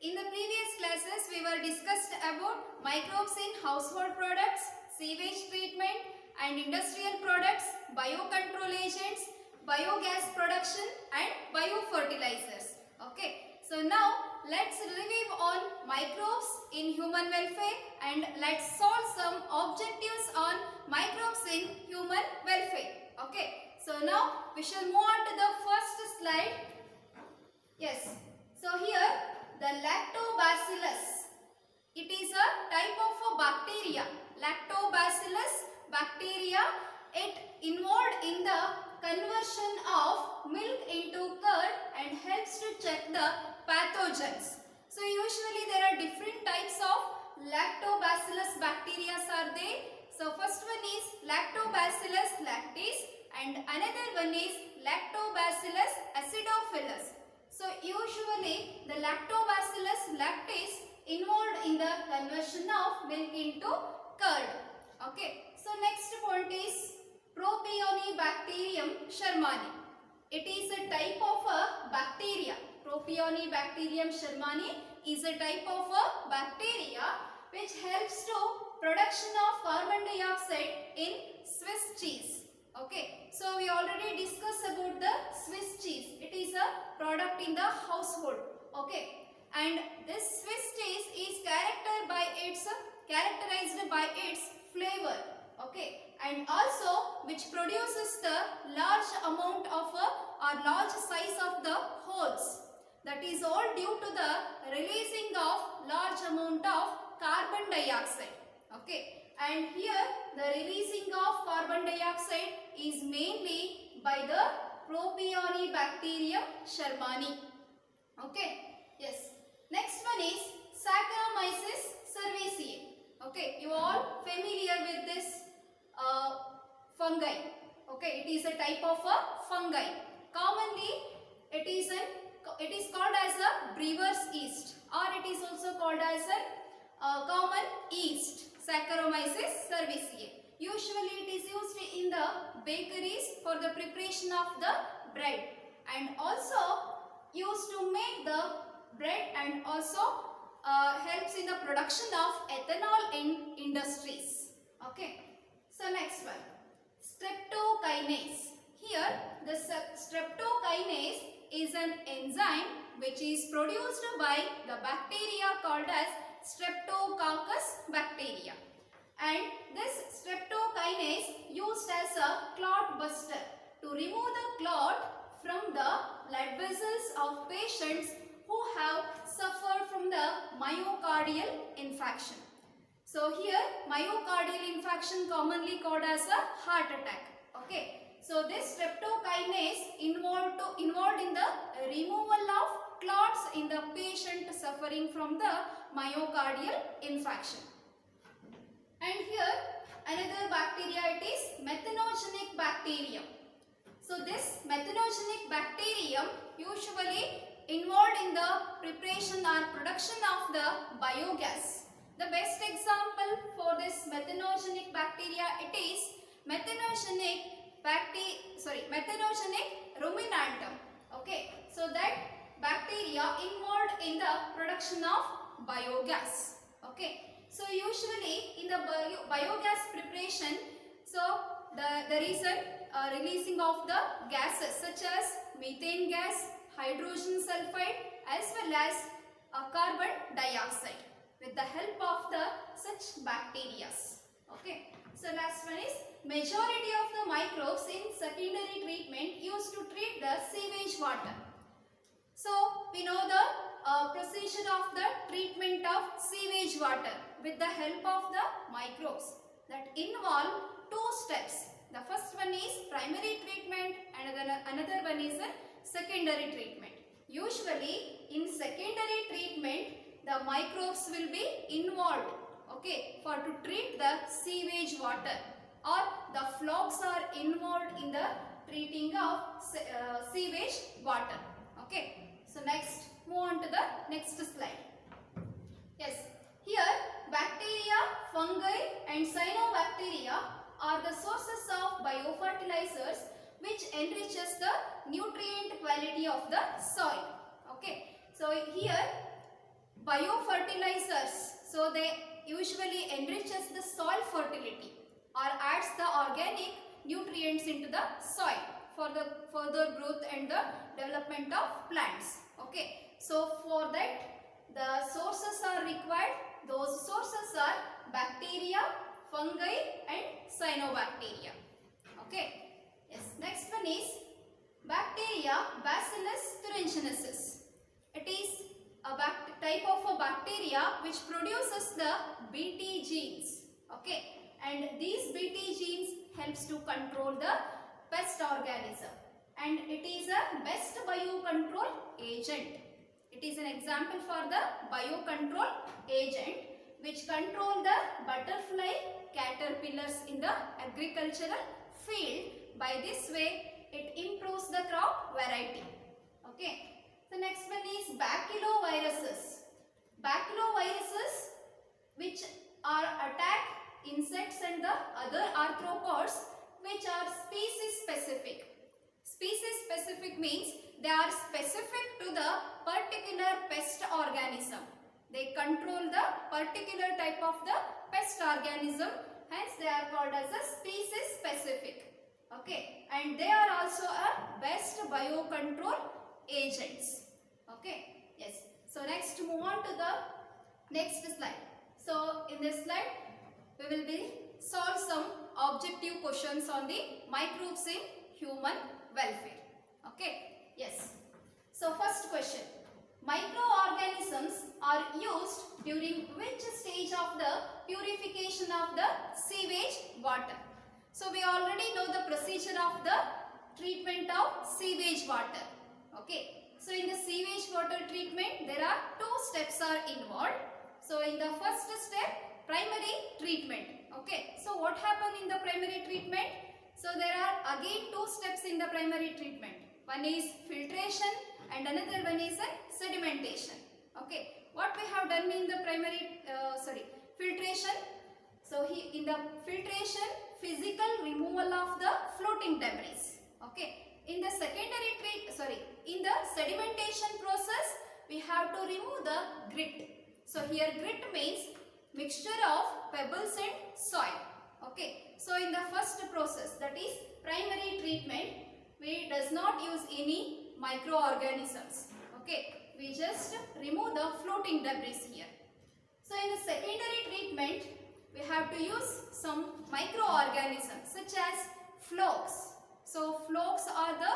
In the previous classes, we were discussed about microbes in household products, sewage treatment and industrial products, biocontrol agents, biogas production and biofertilizers. Okay, so now let's review on microbes in human welfare and let's solve some objectives on microbes in human welfare. Okay, so now we shall move on to the first slide. Yes, so here the lactobacillus. It is a type of a bacteria. Lactobacillus bacteria. It involved in the conversion of milk into curd and helps to check the pathogens. So usually there are different types of lactobacillus bacteria are there. So first one is Lactobacillus lactis and another one is Lactobacillus acidophilus. So usually the Lactobacillus lactis involved in the conversion of milk into curd. Okay. So next point is Propionibacterium shermani. It is a type of a bacteria. Propionibacterium shermani is a type of a bacteria which helps to production of carbon dioxide in Swiss cheese. Okay, so we already discussed about the Swiss cheese. It is a product in the household. Okay, and this Swiss cheese is characterized by its flavor. Okay, and also which produces the large amount of or large size of the holes. That is all due to the releasing of large amount of carbon dioxide. Okay. And here the releasing of carbon dioxide is mainly by the Propionibacterium shermani. Okay. Yes. Next one is Saccharomyces cerevisiae. Okay. You all familiar with this fungi. Okay. It is a type of a fungi. Commonly it is called as a brewer's yeast or it is also called as a common yeast. Saccharomyces cerevisiae. Usually it is used in the bakeries for the preparation of the bread and also used to make the bread and also helps in the production of ethanol in industries. Okay. So next one, streptokinase. Here the streptokinase is an enzyme which is produced by the bacteria called as Streptococcus bacteria, and this streptokinase used as a clot buster to remove the clot from the blood vessels of patients who have suffered from the myocardial infarction. So here myocardial infarction commonly called as a heart attack. Okay. So this streptokinase involved in the removal of clots in the patient suffering from the myocardial infarction. And here another bacteria, it is methanogenic bacterium. So this methanogenic bacterium usually involved in the preparation or production of the biogas. The best example for this methanogenic bacteria, it is methanogenic ruminantum. Okay, so that bacteria involved in the production of biogas. Okay, so usually in the biogas preparation, so there is a releasing of the gases such as methane gas, hydrogen sulfide as well as carbon dioxide with the help of the such bacteria. Okay, so last one is majority of the microbes in secondary treatment used to treat the sewage water. So we know the procedure of the treatment of sewage water with the help of the microbes that involve two steps. The first one is primary treatment and another one is a secondary treatment. Usually in secondary treatment the microbes will be involved, okay, for to treat the sewage water or the frogs are involved in the treating of sewage water. Okay, so next move on to the next slide. Yes, here bacteria, fungi and cyanobacteria are the sources of biofertilizers which enriches the nutrient quality of the soil. Okay, so here biofertilizers, so they usually enriches the soil fertility or adds the organic nutrients into the soil for the further growth and the development of plants. Okay, so for that the sources are required. Those sources are bacteria, fungi and cyanobacteria. Okay, yes, next one is bacteria Bacillus thuringiensis. It is a type of a bacteria which produces the Bt genes. Okay, and these Bt genes helps to control the pest organism, and it is a best biocontrol agent. It is an example for the biocontrol agent which control the butterfly caterpillars in the agricultural field. By this way it improves the crop variety. Okay. The next one is baculoviruses. Baculoviruses which are attack insects and the other arthropods, which are species specific. Species specific means they are specific to the particular pest organism. They control the particular type of the pest organism, hence they are called as a species specific. Okay, and they are also a best biocontrol agents. Okay, yes. So next move on to the next slide. So in this slide we will be solve some objective questions on the microbes in human welfare. Okay, yes. So first question, microorganisms are used during which stage of the purification of the sewage water? So we already know the procedure of the treatment of sewage water. Okay. So in the sewage water treatment there are two steps are involved. So in the first step, primary treatment. Okay. So what happened in the primary treatment? So there are again two steps in the primary treatment. One is filtration and another one is sedimentation. Okay. What we have done in the primary filtration? So in the filtration, physical removal of the floating debris. Okay. In the in the sedimentation process, we have to remove the grit. So here grit means mixture of pebbles and soil. Okay. So in the first process, that is primary treatment, we does not use any microorganisms. Okay. We just remove the floating debris here. So in the secondary treatment, we have to use some microorganisms such as flokes. So flokes are the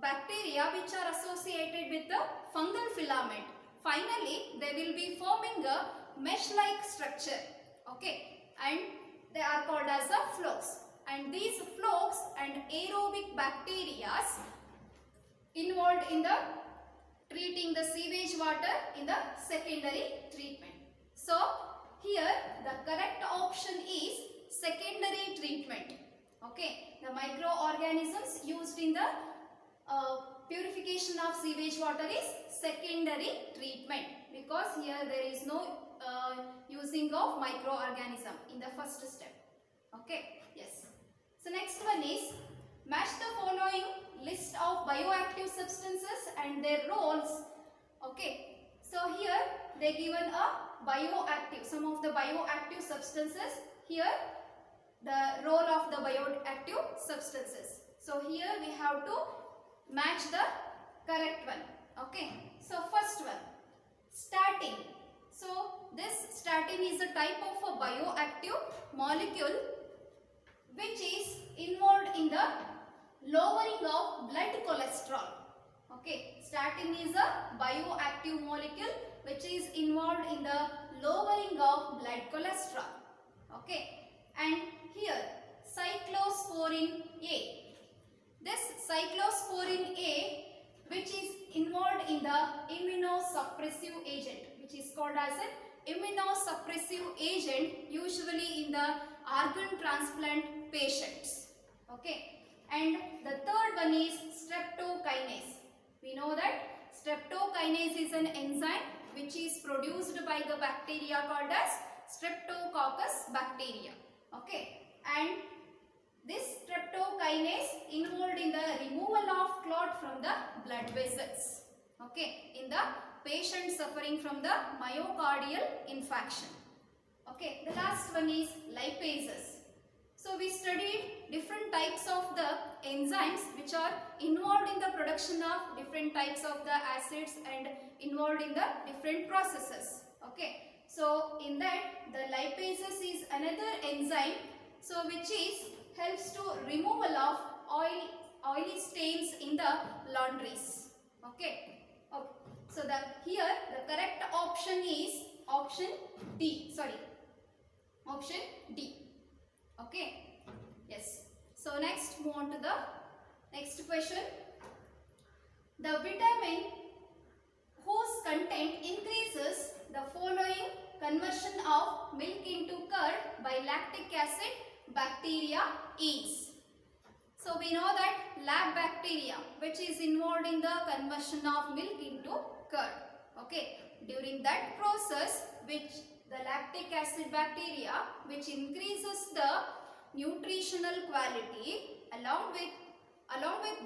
bacteria which are associated with the fungal filament. Finally, they will be forming a mesh-like structure. Okay, and they are called as the flokes. And these flokes and aerobic bacteria involved in the treating the sewage water in the secondary treatment. So here the correct option is secondary treatment. Okay, the microorganisms used in the purification of sewage water is secondary treatment, because here there is no using of microorganism in the first step. Okay, yes. So next one is match the following list of bioactive substances and their roles. Okay, so here they given a bioactive, some of the bioactive substances. Here the role of the bioactive substances. So here we have to match the correct one. Okay, so first one, statin. So this statin is a type of a bioactive molecule which is involved in the lowering of blood cholesterol. Okay, statin is a bioactive molecule which is involved in the lowering of blood cholesterol. Okay, and here cyclosporin A. This cyclosporin A, which is involved in the immunosuppressive agent, which is called as an immunosuppressive agent, usually in the organ transplant patients. Okay, and the third one is streptokinase. We know that streptokinase is an enzyme which is produced by the bacteria called as Streptococcus bacteria. Okay, and this streptokinase involved in the removal of clot from the blood vessels. Okay, in the patient suffering from the myocardial infarction. Okay, the last one is lipases. So we studied different types of the enzymes which are involved in the production of different types of the acids and involved in the different processes. Okay, so in that the lipases is another enzyme, so which is helps to removal of oily stains in the laundries. Okay, okay. So here the correct option is option D. Option D. Okay. Yes. So next move on to the next question. The vitamin whose content increases the following conversion of milk into curd by lactic acid bacteria is. So we know that lactobacteria, which is involved in the conversion of milk into curd. Okay. During that process, which the lactic acid bacteria, which increases the nutritional quality, along with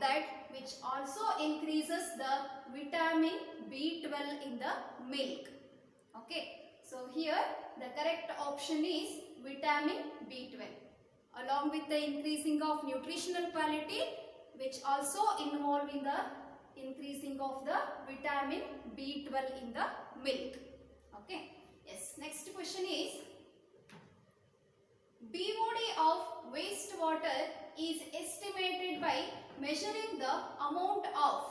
that, which also increases the vitamin B12 in the milk. Okay. So here the correct option is vitamin B12. Along with the increasing of nutritional quality, which also involved in the increasing of the vitamin B12 in the milk. Okay. Yes. Next question is, BOD of wastewater is estimated by measuring the amount of.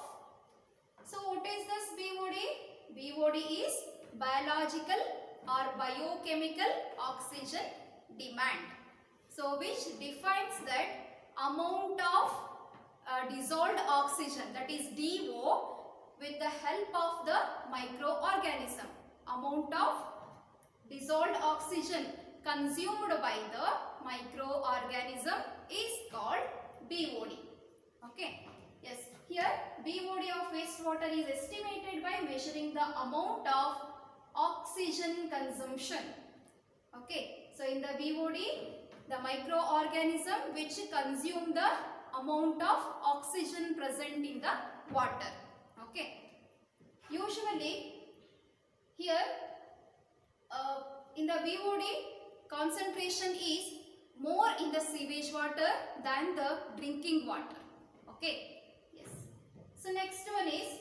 So what is this BOD? BOD is biological or biochemical oxygen demand. So which defines that amount of dissolved oxygen, that is DO, with the help of the microorganism. Amount of dissolved oxygen consumed by the microorganism is called BOD. Okay. Yes. Here BOD of wastewater is estimated by measuring the amount of oxygen consumption. Okay. So in the BOD, the microorganism which consume the amount of oxygen present in the water. Okay. Usually here in the BOD, concentration is more in the sewage water than the drinking water. Okay. Yes. So next one is,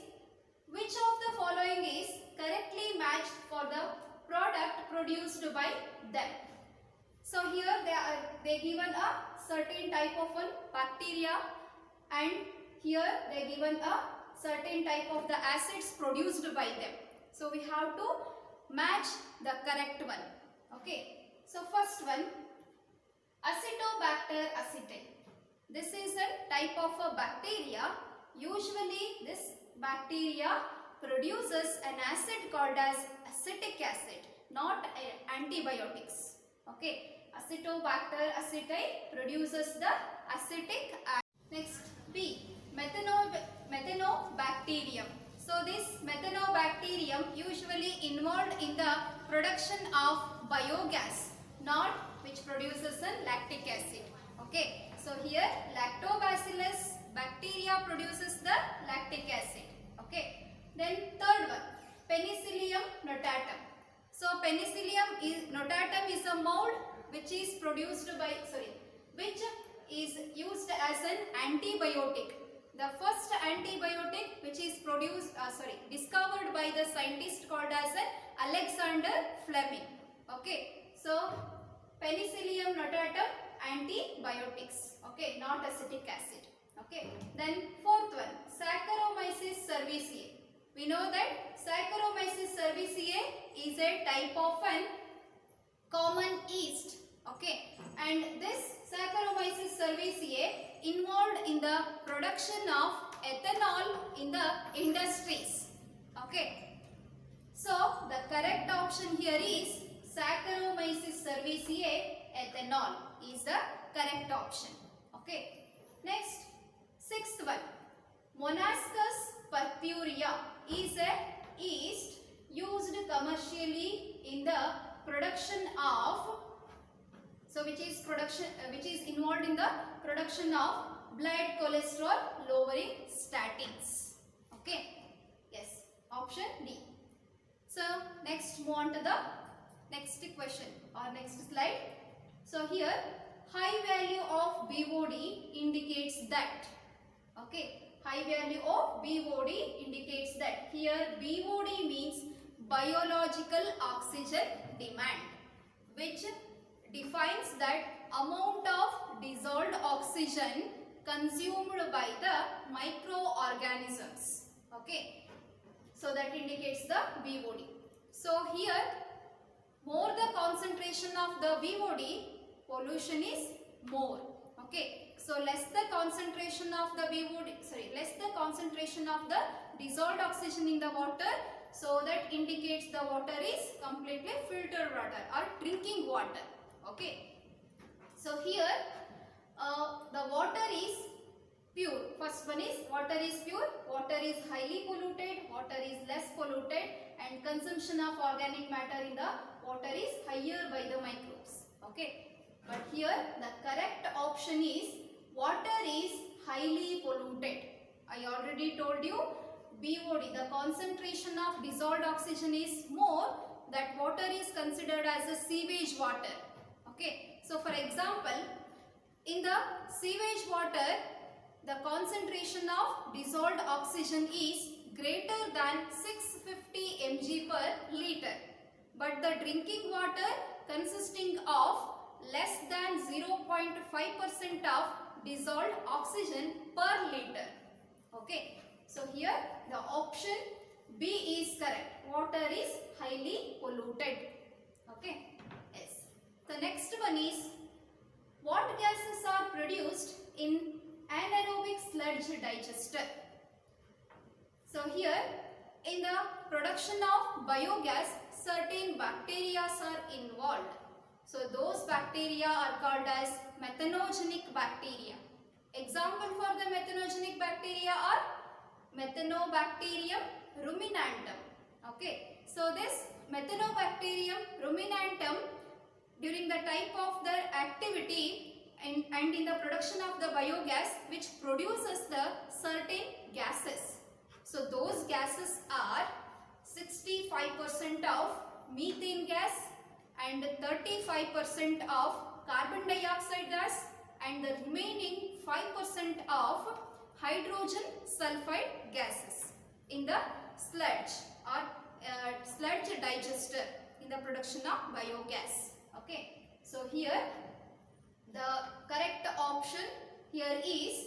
which of the following is correctly matched for the product produced by them? So here they given a certain type of bacteria, and here they given a certain type of the acids produced by them. So we have to match the correct one. Okay. So first one, Acetobacter aceti. This is a type of a bacteria. Usually this bacteria produces an acid called as acetic acid, not antibiotics. Okay. Acetobacter aceti produces the acetic acid. Next, B, methanobacterium. So this methanobacterium usually involved in the production of biogas, not which produces a lactic acid. Okay. So here lactobacillus bacteria produces the lactic acid. Okay. Then third one, Penicillium notatum. So Penicillium notatum is a mold which is which is used as an antibiotic. The first antibiotic which is discovered by the scientist called as Alexander Fleming. Okay. So Penicillium notatum, antibiotics. Okay, not acetic acid. Okay. Then fourth one, Saccharomyces cerevisiae. We know that Saccharomyces cerevisiae is a type of an common yeast. Okay. And this Saccharomyces cerevisiae involved in the production of ethanol in the industries. Okay. So the correct option here is Saccharomyces cerevisiae, ethanol is the correct option. Okay. Next, sixth one, Monascus purpurea is a yeast used commercially in the production of, which is involved in the production of blood cholesterol lowering statins. Okay. Yes. Option D. So next move on to the next question or next slide. So here high value of BOD indicates that. Okay, high value of BOD indicates that. Here BOD means biological oxygen demand, which defines that amount of dissolved oxygen consumed by the microorganisms. Okay, so that indicates the BOD. So here more the concentration of the BOD, pollution is more. Okay, so less the concentration of the BOD, less the concentration of the dissolved oxygen in the water, so that indicates the water is completely filtered water or drinking water. Okay, so here the water is pure. First one is water is pure, water is highly polluted, water is less polluted, and consumption of organic matter in the water is higher by the microbes. Okay, but here the correct option is water is highly polluted. I already told you BOD, the concentration of dissolved oxygen is more, that water is considered as a sewage water. Okay, so for example, in the sewage water, the concentration of dissolved oxygen is greater than 650 mg per liter, but the drinking water consisting of less than 0.5% of dissolved oxygen per liter. Okay, so here the option B is correct. Water is highly polluted. Okay, yes. The next one is, what gases are produced in anaerobic sludge digester? So here in the production of biogas, certain bacteria are involved. So those bacteria are called as methanogenic bacteria. Example for the methanogenic bacteria are Methanobacterium ruminantum. Okay, so this Methanobacterium ruminantum, during the type of their activity and in the production of the biogas, which produces the certain gases. So those gases are 65% of methane gas and 35% of carbon dioxide gas and the remaining 5% of hydrogen sulfide gases in the sludge or sludge digester in the production of biogas. Okay, so here the correct option here is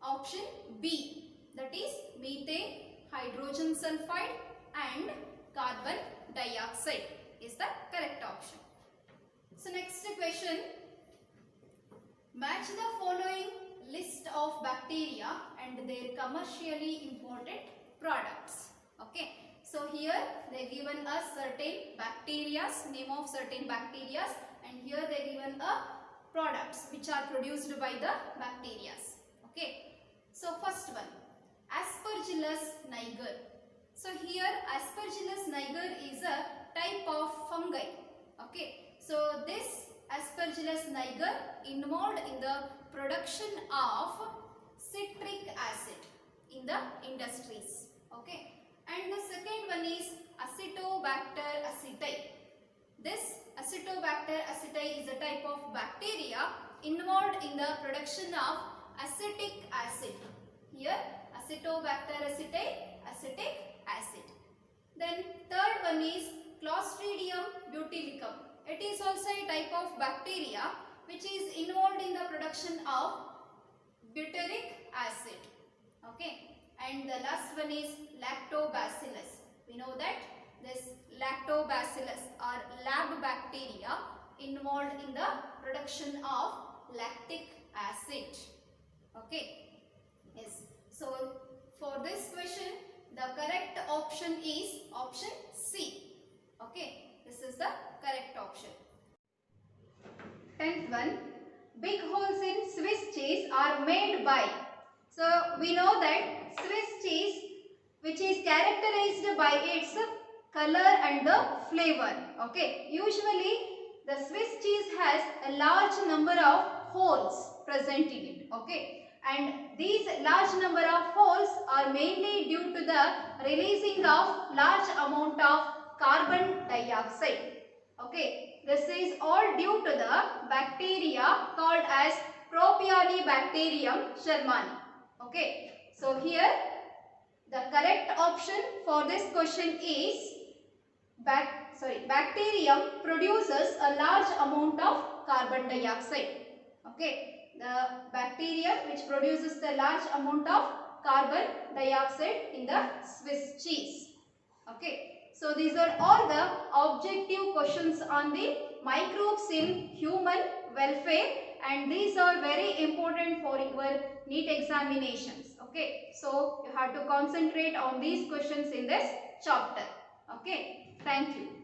option B, that is methane, hydrogen sulfide and carbon dioxide is the correct option. So next question, match the following list of bacteria and their commercially important products. Okay, so here they given us certain bacterias, name of certain bacterias, and here they given a products which are produced by the bacterias. Okay, so first one, Aspergillus niger. So here Aspergillus niger is a type of fungi. Okay, so this Aspergillus niger involved in the production of citric acid in the industries. Okay, and the second one is Acetobacter aceti. This Acetobacter aceti is a type of bacteria involved in the production of acetic acid. Here Acetobacter aceti, acetic acid. Then third one is Clostridium botulicum. It is also a type of bacteria which is involved in the production of butyric acid. Okay, and the last one is Lactobacillus. We know that this Lactobacillus are lab bacteria involved in the production of lactic acid. Okay, yes. So for this question, the correct option is option C. Okay, this is the correct option. 10th one, big holes in Swiss cheese are made by. So we know that Swiss cheese, which is characterized by its color and the flavor. Okay, usually the Swiss cheese has a large number of holes present in it. Okay, and these large number of holes are mainly due to the releasing of large amount of carbon dioxide. Okay, this is all due to the bacteria called as Propionibacterium shermani. Okay, so here the correct option for this question is bacterium produces a large amount of carbon dioxide. Okay, the bacteria which produces the large amount of carbon dioxide in the Swiss cheese. Okay, so these are all the objective questions on the microbes in human welfare, and these are very important for your NEET examinations. Okay, so you have to concentrate on these questions in this chapter. Okay, thank you.